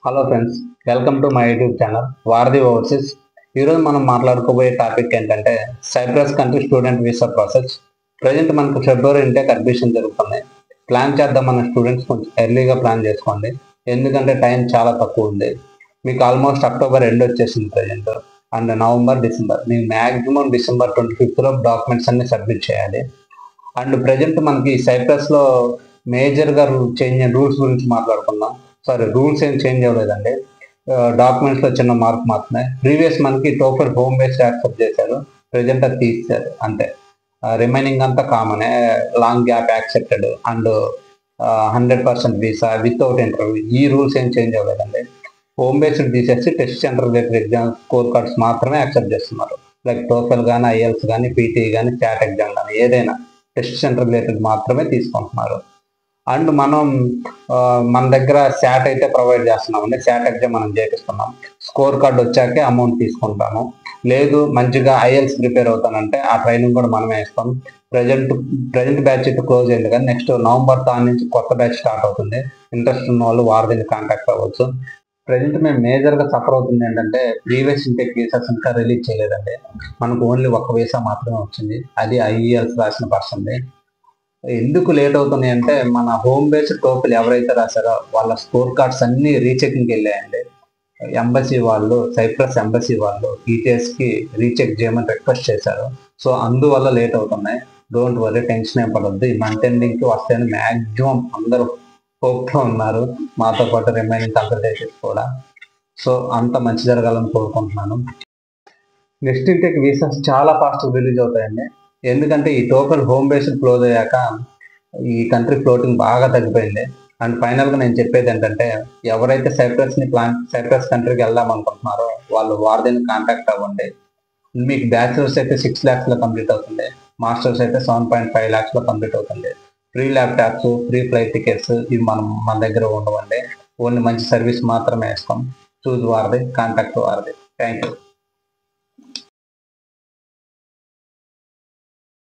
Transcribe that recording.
Hello friends, welcome to my YouTube channel Varadhi overseas. ఈరోజు మనం మాట్లాడుకోబోయే టాపిక్ ఏంటంటే Cyprus country student visa process. Present మనకు ఫిబ్రవరి ఇంటేక్ అడ్మిషన్ జరుగుతుంది. ప్లాన్ చేద్దాం మన స్టూడెంట్స్ కొంచెం ఎర్లీగా ప్లాన్ చేసుకోండి, ఎందుకంటే టైం చాలా తక్కువ ఉంది. మీకు ఆల్మోస్ట్ అక్టోబర్ ఎండ్ వచ్చేసింది ప్రజెంట్, అండ్ నవంబర్ డిసెంబర్. మీకు మ్యాక్సిమం డిసెంబర్ 25th డాక్యుమెంట్స్ అన్ని సబ్మిట్ చేయాలి. అండ్ ప్రజెంట్ మనకి సైప్రస్లో మేజర్గా చేంజ్ అయిన రూల్స్ గురించి మాట్లాడుకుందాం. రూల్స్ ఏం చేంజ్ అవ్వలేదండి, డాక్యుమెంట్స్లో చిన్న మార్పు మాత్రమే. ప్రీవియస్ మనకి టోఫెల్ హోమ్ బేస్డ్ యాక్సెప్ట్ చేశారు, ప్రజెంట్ అది తీసేశారు అంతే. రిమైనింగ్ అంతా కామనే. Long gap accepted and 100% visa without interview, ఈ రూల్స్ ఏం చేంజ్ అవ్వలేదండి. హోమ్ బేస్డ్ తీసేసి test centre related exam score cards మాత్రమే యాక్సెప్ట్ చేస్తున్నారు. లైక్ టోఫెల్ కానీ, ఐఎల్స్ కానీ, పీటీ కానీ, చాట్ ఎగ్జామ్ కానీ, ఏదైనా టెస్ట్ సెంటర్ రిలేటెడ్ మాత్రమే తీసుకుంటున్నారు. అండ్ మనం మన దగ్గర శాట్ అయితే ప్రొవైడ్ చేస్తున్నామండి. శాట్ ఎగ్జామ్ మనం చేపిస్తున్నాం. స్కోర్ కార్డ్ వచ్చాకే అమౌంట్ తీసుకుంటాము. లేదు మంచిగా ఐఎల్స్ ప్రిపేర్ అవుతానంటే ఆ ట్రైనింగ్ కూడా మనమే ఇస్తాం. ప్రజెంట్ బ్యాచ్ అయితే క్లోజ్ అయింది, కానీ నెక్స్ట్ నవంబర్ నుంచి కొత్త బ్యాచ్ స్టార్ట్ అవుతుంది. ఇంట్రెస్ట్ ఉన్న వాళ్ళు వారధిని కాంటాక్ట్ అవ్వచ్చు. ప్రజెంట్ మేము మేజర్గా సఫర్ అవుతుంది ఏంటంటే ప్రీవియస్ ఇంటెక్ వీసాస్ ఇంకా రిలీజ్ చేయలేదండి. మనకు ఓన్లీ ఒక వీసా మాత్రమే వచ్చింది, అది ఐఈఎల్స్ రాసిన పర్సన్ది. ఎందుకు లేట్ అవుతున్నాయి అంటే మన హోమ్ బేస్డ్ టోఫెల్ ఎవరైతే రాశారో వాళ్ళ స్కోర్ కార్డ్స్ అన్ని రీచెకింగ్కి వెళ్ళాయండి. ఎంబసీ వాళ్ళు, సైప్రస్ ఎంబసీ వాళ్ళు కి రీచెక్ చేయమని రిక్వెస్ట్ చేశారు. సో అందువల్ల లేట్ అవుతున్నాయి. డోంట్ వరీ, టెన్షన్ ఏం పడద్దు. ఈ మంత్ ఎండింగ్కి వస్తాయని మ్యాక్సిమం అందరూ హోప్తో ఉన్నారు, మాతో పాటు రిమైనింగ్ కన్సల్టేషన్స్ కూడా. సో అంత మంచి జరగాలని కోరుకుంటున్నాను. నెక్స్ట్ ఇంటేక్ వీసాస్ చాలా ఫాస్ట్ రిలీజ్ అవుతాయండి, ఎందుకంటే ఈ టోఫెల్ హోమ్ బేస్డ్ క్లోజ్ అయ్యాక ఈ కంట్రీ ఫ్లోటింగ్ బాగా తగ్గిపోయింది. అండ్ ఫైనల్గా నేను చెప్పేది ఏంటంటే ఎవరైతే సైప్రస్ కంట్రీకి వెళ్దాం అనుకుంటున్నారో వాళ్ళు వారధిని కాంటాక్ట్ అవ్వండి. మీకు బ్యాచిలర్స్ అయితే 6 lakhsలో కంప్లీట్ అవుతుంది, మాస్టర్స్ అయితే 7.5 lakhsలో కంప్లీట్ అవుతుంది. Free laptops, free flight tickets ఇవి మన దగ్గర ఉండవండి. ఓన్లీ మంచి సర్వీస్ మాత్రమే ఇస్తాం. చూజ్ వారధి, కాంటాక్ట్ వారధి. Thank you.